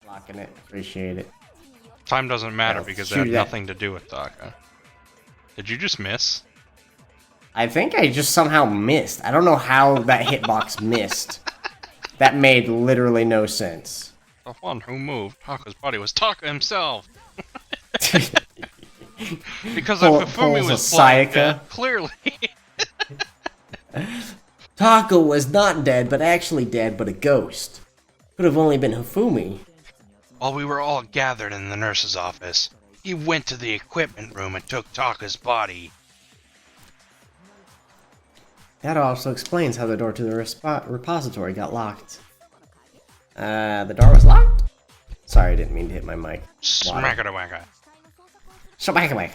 Locking it. Appreciate it. Time doesn't matter Yeah, because it shoot had that. nothing to do with Taka. Did you just miss? I think I just somehow missed. I don't know how that hitbox missed. That made literally no sense. The one who moved Taka's body was Taka himself. Because if Hifumi Pulls a was playing Sayaka. dead, clearly. Taka was not dead, but actually dead, but a ghost. Could have only been Hifumi. While we were all gathered in the nurse's office, he went to the equipment room and took Taka's body. That also explains how the door to the repository got locked. The door was locked? Sorry, I didn't mean to hit my mic. Smack-a-da-wacka. Shabaka.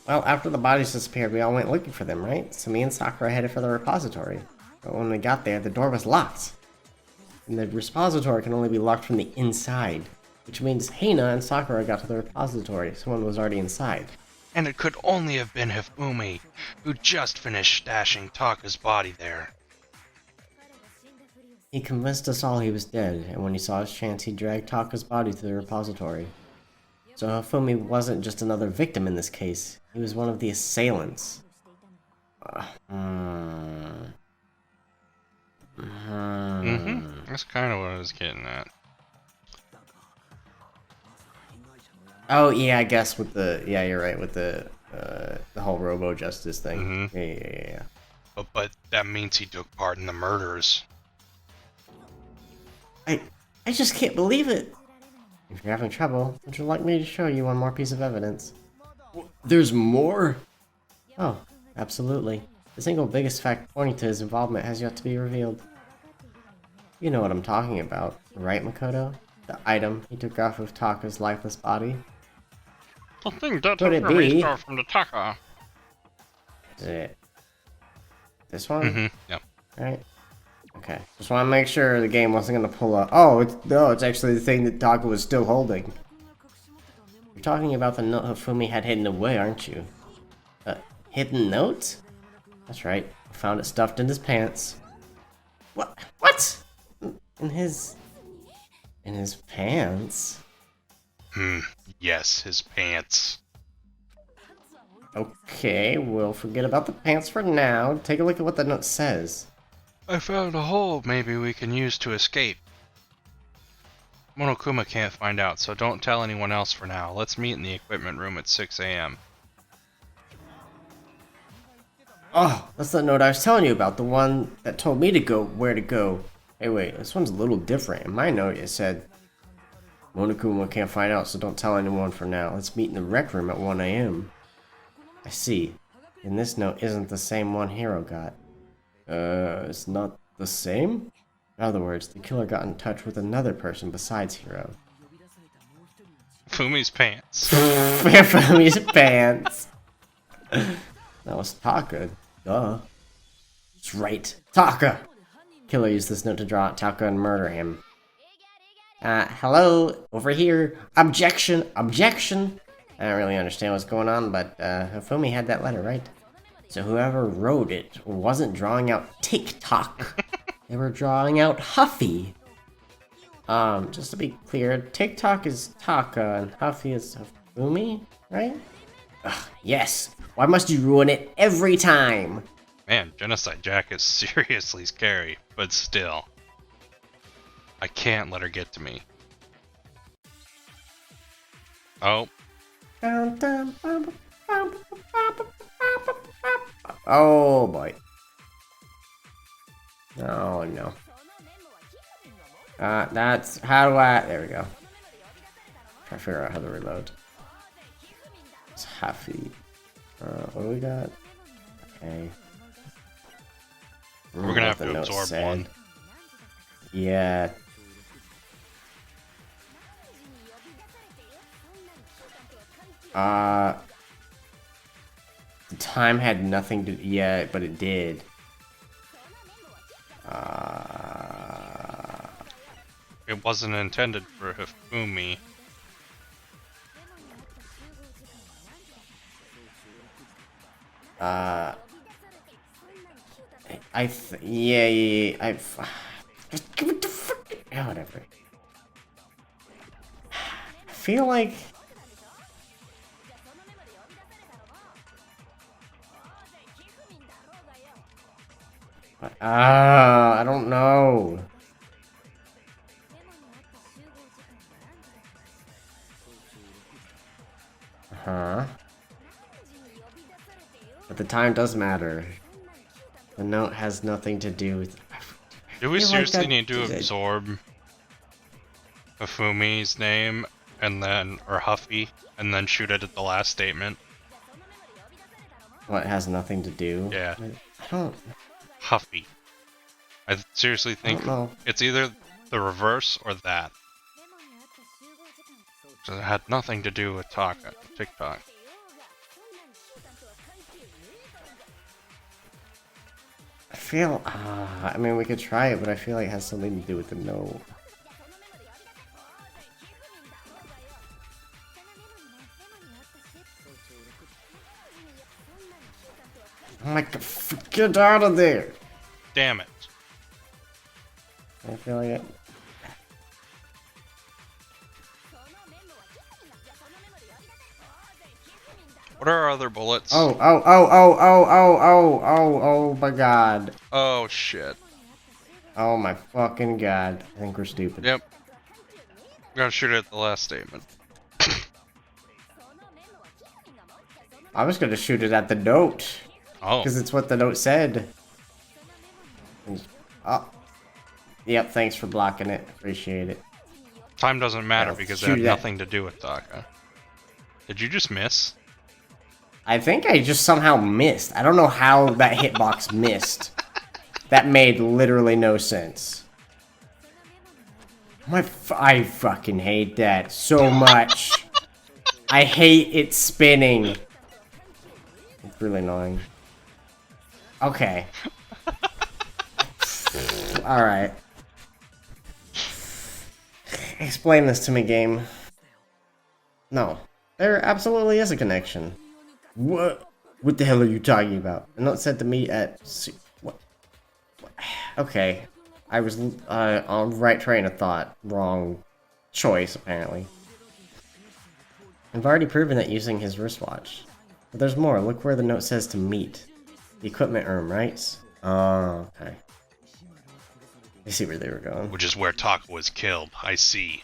Well, after the bodies disappeared, we all went looking for them, right? So me and Sakura headed for the repository. But when we got there, the door was locked. And the repository can only be locked from the inside. Which means Hina and Sakura got to the repository. Someone was already inside. And it could only have been Hifumi, who just finished stashing Taka's body there. He convinced us all he was dead, and when he saw his chance, he dragged Taka's body to the repository. So Hifumi wasn't just another victim in this case. He was one of the assailants. That's kind of what I was getting at. Oh yeah, I guess with the you're right with the whole Robo Justice thing. Yeah. But that means he took part in the murders. I just can't believe it. If you're having trouble, would you like me to show you one more piece of evidence? There's more? Oh, absolutely. The single biggest fact pointing to his involvement has yet to be revealed. You know what I'm talking about, right, Makoto? The item he took off of Taka's lifeless body? The thing that Could took it the be? restore from the Taka. Is it this one? Yep. Right? Okay. Just want to make sure the game wasn't going to pull up. Oh, it's actually the thing that Taka was still holding. You're talking about the note Hifumi had hidden away, aren't you? Hidden note? That's right. I found it stuffed in his pants. What? What? In his pants? Yes, his pants. Okay, we'll forget about the pants for now. Take a look at what the note says. I found a hole maybe we can use to escape. Monokuma can't find out, so don't tell anyone else for now. Let's meet in the equipment room at 6 a.m. Oh, that's the note I was telling you about. The one that told me to go where to go. Hey, wait, this one's a little different. In my note, it said, Monokuma can't find out, so don't tell anyone for now. Let's meet in the rec room at 1 a.m. I see. And this note isn't the same one Hiro got. It's not the same? In other words, the killer got in touch with another person besides Hiro. Fumi's pants. Fumi's pants. That was Taka. Duh. That's right. Taka! Killer used this note to draw out Taka and murder him. Hello? Over here. Objection! Objection! I don't really understand what's going on, but Hifumi had that letter, right? So whoever wrote it wasn't drawing out TikTok. They were drawing out Huffy. Just to be clear, TikTok is Taka and Huffy is Hifumi, right? Ugh, yes. Why must you ruin it every time? Man, Genocide Jack is seriously scary, but still. I can't let her get to me. Oh. Oh boy. Oh no. That's how do I? There we go. Try to figure out how to reload. It's Huffy. What do we got? Okay. We're gonna have to absorb one. Yeah. The time had nothing to. Yeah, but it did. It wasn't intended for Hifumi. Yeah. Just give it the fuck. Oh, whatever. feel like... I don't know. Huh? But the time does matter. The note has nothing to do with... Do we feel like seriously that- need to absorb Hifumi's name and then, or Huffy, and then shoot it at the last statement? What, it has nothing to do? Yeah. I don't... Huffy. I seriously think know. it's either the reverse or that. So it had nothing to do with TikTok. I feel... I mean, we could try it, but I feel like it has something to do with the note. Oh my god, get out of there! Damn it. I feel like it... What are our other bullets? Oh my god. Oh shit. Oh my fucking god. I think we're stupid. Yep. Gotta shoot it at the last statement. I was gonna shoot it at the note. Oh. Because it's what the note said. Oh. Yep, thanks for blocking it. Appreciate it. Time doesn't matter I'll because it shoot had that. nothing to do with Taka. Did you just miss? I think I just somehow missed. I don't know how that hitbox missed. That made literally no sense. I fucking hate that so much. I hate it spinning. It's really annoying. Okay. Alright. Explain this to me, game. No. There absolutely is a connection. What? What the hell are you talking about? The note said to me at... What? Okay. I was on the right train of thought. Wrong choice, apparently. I've already proven that using his wristwatch. But there's more. Look where the note says to meet. The equipment room, right? Oh, okay. I see where they were going. Which is where Taka was killed. I see.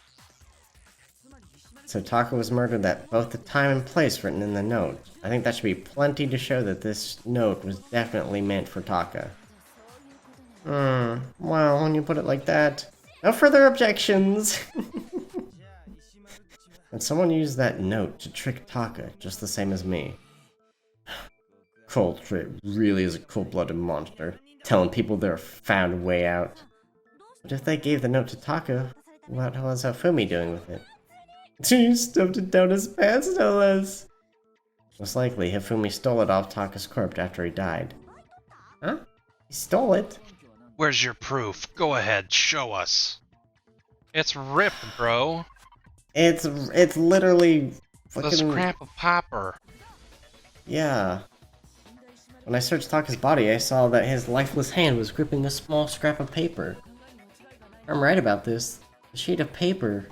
So Taka was murdered at both the time and place written in the note. I think that should be plenty to show that this note was definitely meant for Taka. Well, when you put it like that... No further objections! And someone used that note to trick Taka, just the same as me. Coldtrick really is a cold-blooded monster, telling people they're found a way out. But if they gave the note to Taka, what was Hifumi doing with it? He stuffed it down his pants, no less. Most likely, Hifumi stole it off Taka's corpse after he died. Huh? He stole it? Where's your proof? Go ahead, show us. It's ripped, bro. It's literally The fucking... scrap of paper. Yeah. When I searched Taka's body, I saw that his lifeless hand was gripping a small scrap of paper. I'm right about this. The sheet of paper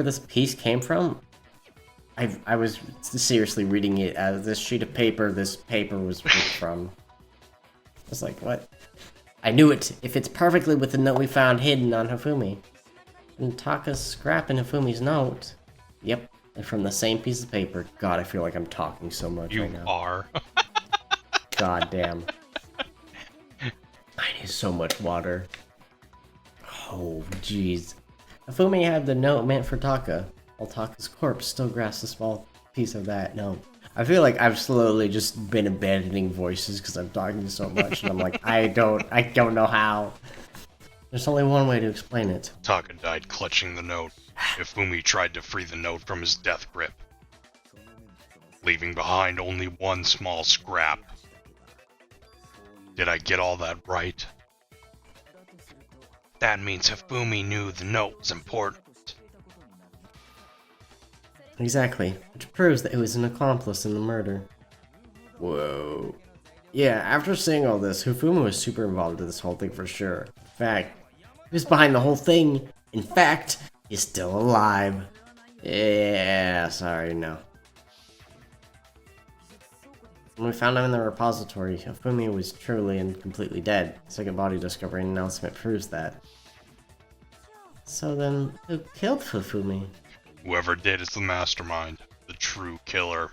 this piece came from? I was seriously reading it as this sheet of paper this paper was ripped from. I was like, what? I knew it! It fits perfectly with the note we found hidden on Hifumi. And Taka's scrap in Hifumi's note. Yep, and from the same piece of paper. God, I feel like I'm talking so much You right now. are. God damn. I need so much water. Oh, jeez. Hifumi had the note meant for Taka, while Taka's corpse still grasps a small piece of that note. I feel like I've slowly just been abandoning voices because I'm talking so much, and I'm like, I don't know how. There's only one way to explain it. Taka died clutching the note. Hifumi tried to free the note from his death grip, leaving behind only one small scrap. Did I get all that right? That means Hifumi knew the note was important. Exactly, which proves that he was an accomplice in the murder. Whoa. Yeah, after seeing all this, Hifumi was super involved in this whole thing for sure. In fact, he was behind the whole thing. In fact, he's still alive. Yeah, sorry, no. When we found him in the repository, Hifumi was truly and completely dead. Second body discovery announcement proves that. So then, who killed Hifumi? Whoever did is the mastermind, the true killer.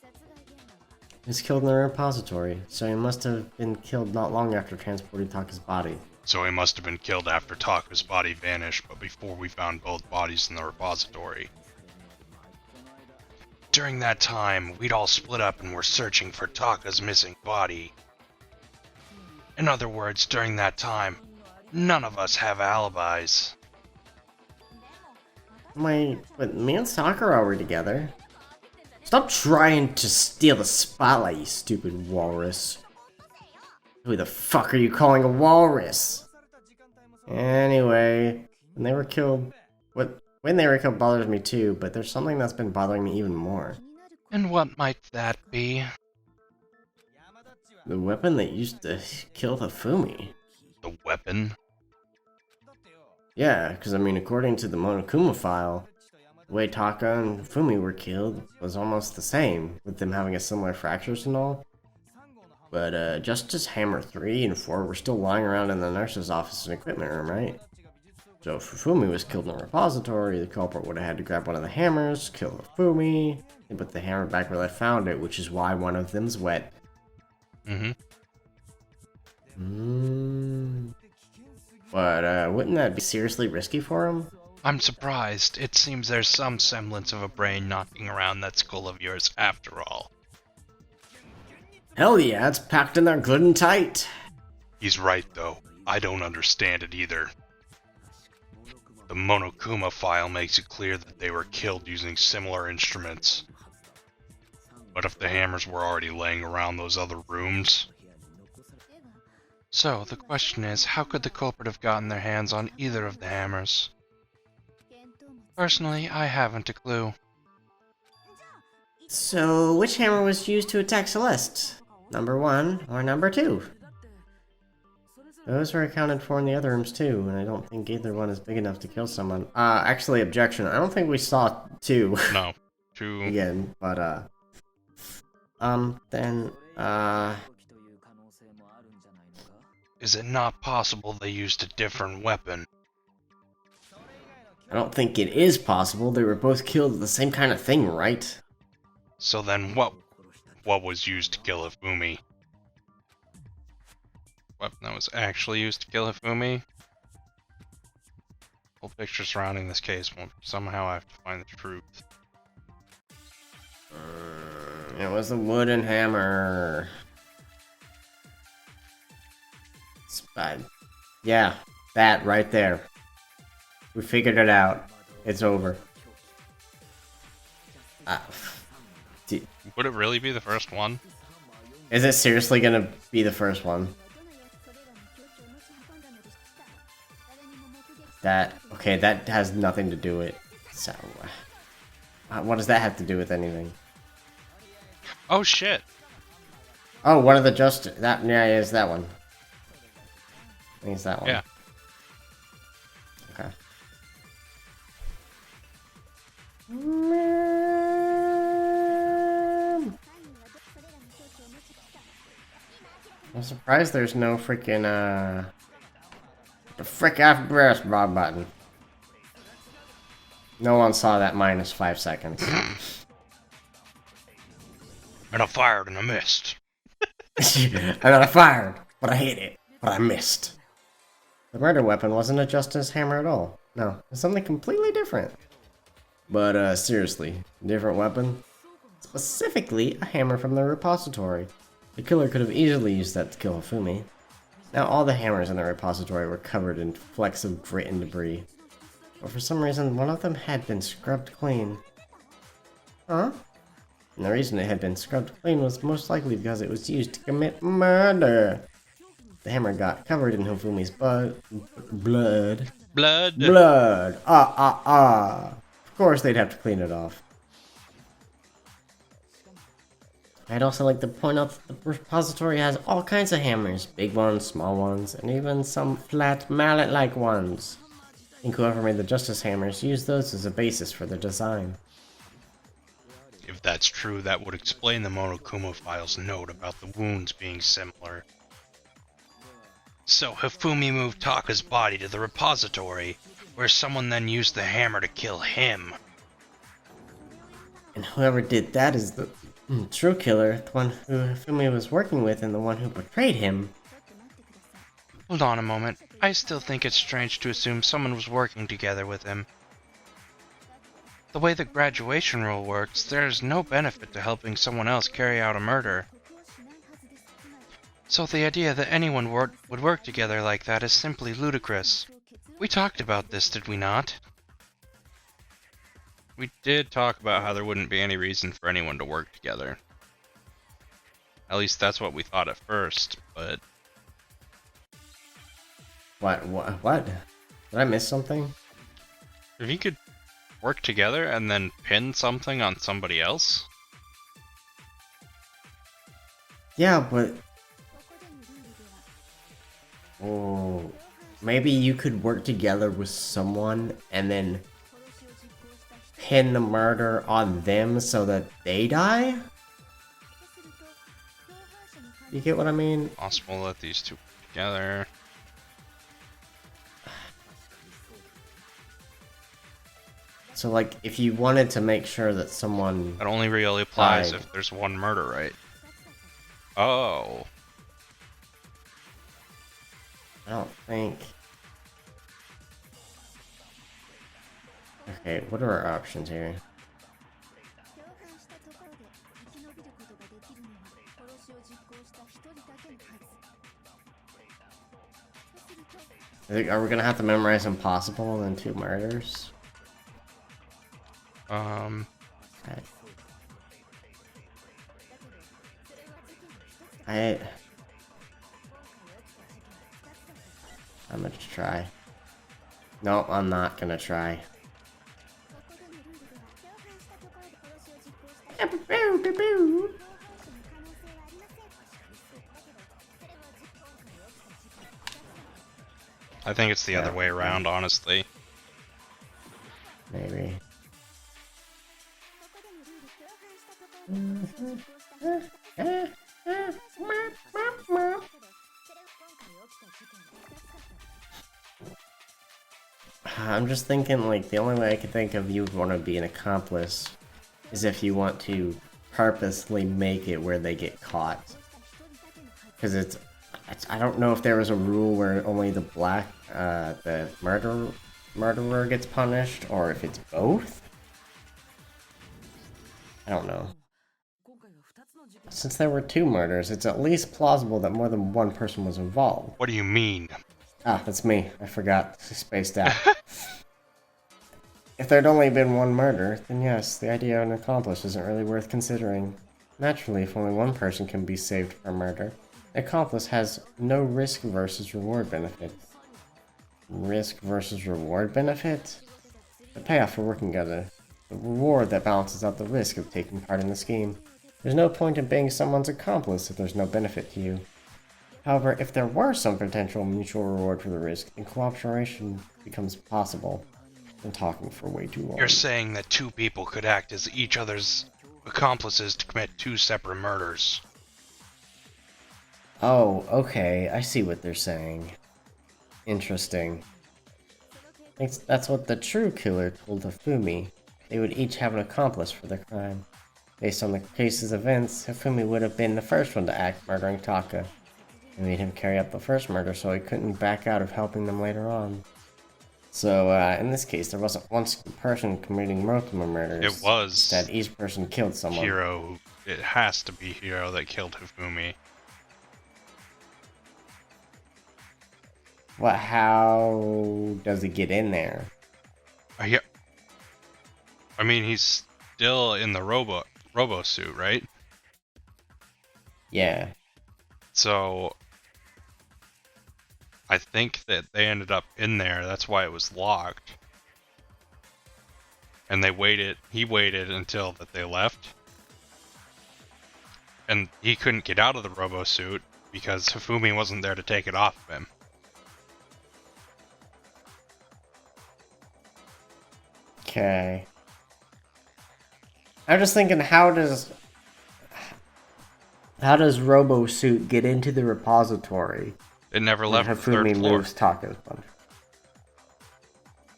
He was killed in the repository, so he must have been killed not long after transporting Taka's body. So he must have been killed after Taka's body vanished, but before we found both bodies in the repository. During that time, we'd all split up and were searching for Taka's missing body. In other words, during that time, none of us have alibis. Wait, but me and Sakura were together. Stop trying to steal the spotlight, you stupid walrus. Who the fuck are you calling a walrus? Anyway, when they were killed bothers me too, but there's something that's been bothering me even more. And what might that be? The weapon that used to kill Hifumi. The weapon? Yeah, because I mean, according to the Monokuma file, the way Taka and Hifumi were killed was almost the same, with them having a similar fractures and all. But Justice Hammer 3 and 4 were still lying around in the nurse's office and equipment room, right? So if Hifumi was killed in a repository, the culprit would have had to grab one of the hammers, kill Hifumi, and put the hammer back where they found it, which is why one of them's wet. But wouldn't that be seriously risky for him? I'm surprised. It seems there's some semblance of a brain knocking around that skull of yours after all. Hell yeah, it's packed in there good and tight. He's right, though. I don't understand it either. The Monokuma file makes it clear that they were killed using similar instruments. But if the hammers were already laying around those other rooms? So, the question is, how could the culprit have gotten their hands on either of the hammers? Personally, I haven't a clue. So, which hammer was used to attack Celeste? Number 1 or number 2? Those were accounted for in the other rooms too, and I don't think either one is big enough to kill someone. Actually, objection. I don't think we saw 2. No. 2. Again, but, Is it not possible they used a different weapon? I don't think it is possible. They were both killed with the same kind of thing, right? So then what was used to kill Hifumi? Weapon that was actually used to kill Hifumi? Full picture surrounding this case won't somehow I have to find the truth. It was a wooden hammer. Yeah, that right there. We figured it out. It's over. Would it really be the first one? Is it seriously gonna be the first one? Okay, that has nothing to do with it. So, what does that have to do with anything? Oh shit! Oh, one of the yeah, is that one. I think it's that one. Yeah. Okay. I'm surprised there's no freaking the frick after breast Bob button. No one saw that -5 seconds. And I fired and I missed. I got fired, but I hit it, but I missed. The murder weapon wasn't a Justice Hammer at all. No, it's something completely different. But seriously, different weapon? Specifically, a hammer from the repository. The killer could have easily used that to kill Hifumi. Now all the hammers in the repository were covered in flecks of grit and debris. But for some reason, one of them had been scrubbed clean. Huh? And the reason it had been scrubbed clean was most likely because it was used to commit murder. The hammer got covered in Hifumi's blood. Blood! Of course they'd have to clean it off. I'd also like to point out that the repository has all kinds of hammers. Big ones, small ones, and even some flat mallet-like ones. think whoever made the Justice Hammers used those as a basis for their design. If that's true, that would explain the Monokuma file's note about the wounds being similar. So Hifumi moved Taka's body to the repository, where someone then used the hammer to kill him. And whoever did that is the true killer, the one who Hifumi was working with and the one who betrayed him. Hold on a moment. I still think it's strange to assume someone was working together with him. The way the graduation rule works, there is no benefit to helping someone else carry out a murder. So the idea that anyone would work together like that is simply ludicrous. We talked about this, did we not? We did talk about how there wouldn't be any reason for anyone to work together. At least that's what we thought at first, but... What? Did I miss something? If you could work together and then pin something on somebody else? Yeah, but... Oh... Maybe you could work together with someone and then pin the murder on them so that they die? You get what I mean? Possible that these two work together. So, like, if you wanted to make sure that someone... That only really applies died. if there's one murder, right? Oh. I don't think... Okay, what are our options here? Are we gonna have to memorize Impossible and then 2 murders? Okay. I'm gonna try. No, I'm not gonna try. I think it's the other way around, honestly. Maybe. I'm just thinking, like, the only way I could think of you would want to be an accomplice is if you want to purposely make it where they get caught. Because I don't know if there was a rule where only the the murderer gets punished, or if it's both? I don't know. Since there were 2 murders, it's at least plausible that more than one person was involved. What do you mean? Ah, that's me. I forgot. Spaced out. If there'd only been 1 murder, then yes, the idea of an accomplice isn't really worth considering. Naturally, if only one person can be saved from murder, the accomplice has no risk versus reward benefit. Risk versus reward benefit? The payoff for working together. The reward that balances out the risk of taking part in the scheme. There's no point in being someone's accomplice if there's no benefit to you. However, if there were some potential mutual reward for the risk, then cooperation becomes possible. Been talking for way too long. You're saying that 2 people could act as each other's accomplices to commit 2 separate murders. Oh, okay. I see what they're saying. Interesting. That's what the true killer told Hifumi. They would each have an accomplice for their crime. Based on the case's events, Hifumi would have been the first one to act, murdering Taka. They made him carry out the first murder so he couldn't back out of helping them later on. So, in this case, there wasn't one person committing multiple murders. It was. Instead, each person killed someone. Hiro. It has to be Hiro that killed Hifumi. What? How does he get in there? Yeah. I mean, he's still in the robo suit, right? Yeah. So I think that they ended up in there. That's why it was locked. And he waited until that they left. And he couldn't get out of the robo suit because Hifumi wasn't there to take it off of him. Okay. I'm just thinking, how does Robo-Suit get into the repository? It never When left the third Hifumi floor. moves talking sponge.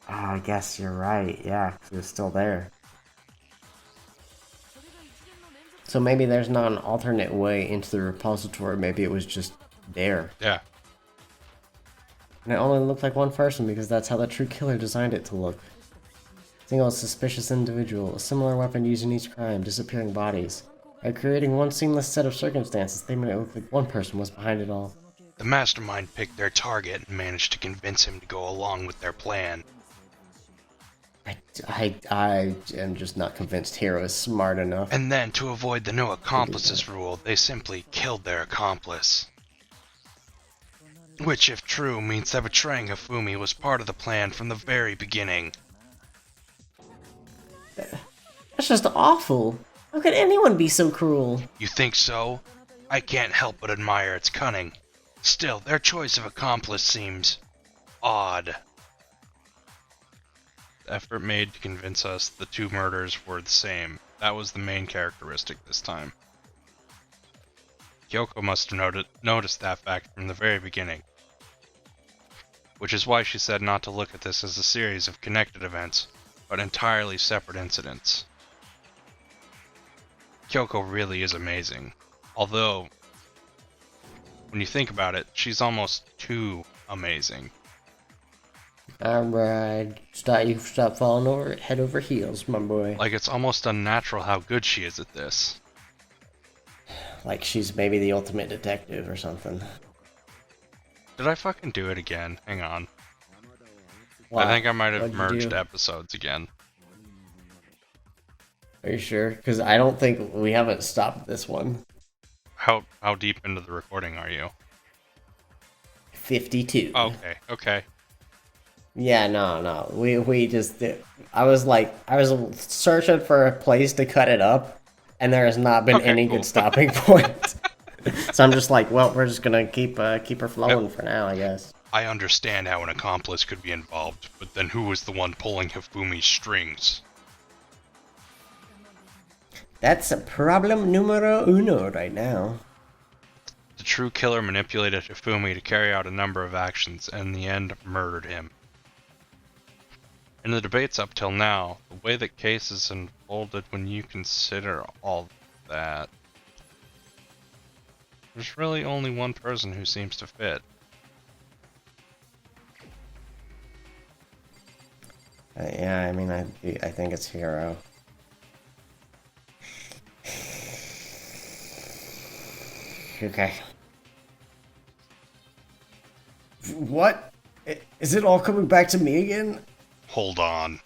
Oh, I guess you're right. Yeah, 'cause it was still there. So maybe there's not an alternate way into the repository. Maybe it was just there. Yeah. And it only looked like one person because that's how the true killer designed it to look. Single suspicious individual, a similar weapon used in each crime, disappearing bodies. By creating one seamless set of circumstances, they made it look like one person was behind it all. The mastermind picked their target and managed to convince him to go along with their plan. I am just not convinced Hero is smart enough. And then, to avoid the no accomplices rule, they simply killed their accomplice. Which, if true, means that betraying Hifumi was part of the plan from the very beginning. That's just awful. How could anyone be so cruel? You think so? I can't help but admire its cunning. Still, their choice of accomplice seems odd. The effort made to convince us the two murders were the same. That was the main characteristic this time. Kyoko must have noticed that fact from the very beginning. Which is why she said not to look at this as a series of connected events, but entirely separate incidents. Kyoko really is amazing. Although, when you think about it, she's almost too amazing. Alright, stop falling over head over heels, my boy. Like, it's almost unnatural how good she is at this. Like she's maybe the ultimate detective or something. Did I fucking do it again? Hang on. Wow. I think I might have What'd you merged do? episodes again. Are you sure? Because I don't think we haven't stopped this one. How deep into the recording are you? 52. Okay. Yeah, no. We just did. I was searching for a place to cut it up, and there has not been Okay, any cool. good stopping point. So I'm just like, well, we're just gonna keep her flowing for now, I guess. I understand how an accomplice could be involved, but then who was the one pulling Hifumi's strings? That's a problem numero uno right now. The true killer manipulated Hifumi to carry out a number of actions, and in the end, murdered him. In the debates up till now, the way that cases unfolded when you consider all that, there's really only one person who seems to fit. Yeah, I mean, I think it's Hero. Okay. What? Is it all coming back to me again? Hold on.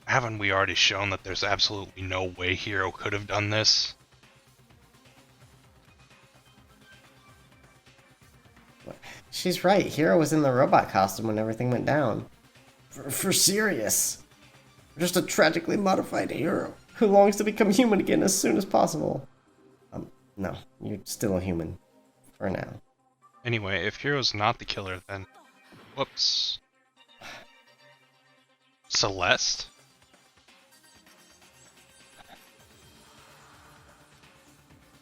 Haven't we already shown that there's absolutely no way Hero could have done this? She's right. Hero was in the robot costume when everything went down. For serious. Just a tragically modified hero who longs to become human again as soon as possible. No, you're still a human. For now. Anyway, if Hero's not the killer, then... Whoops. Celeste?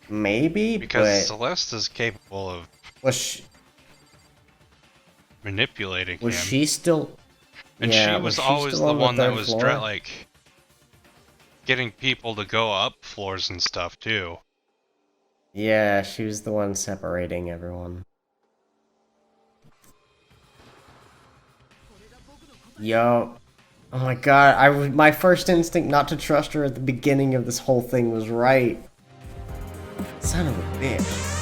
Maybe, Because but Celeste is capable of was manipulating him. she still? And Yeah, she was she always still the on one that third was floor? like getting people to go up floors and stuff too. Yeah, she was the one separating everyone. Yo. Oh my god, my first instinct not to trust her at the beginning of this whole thing was right. Son of a bitch.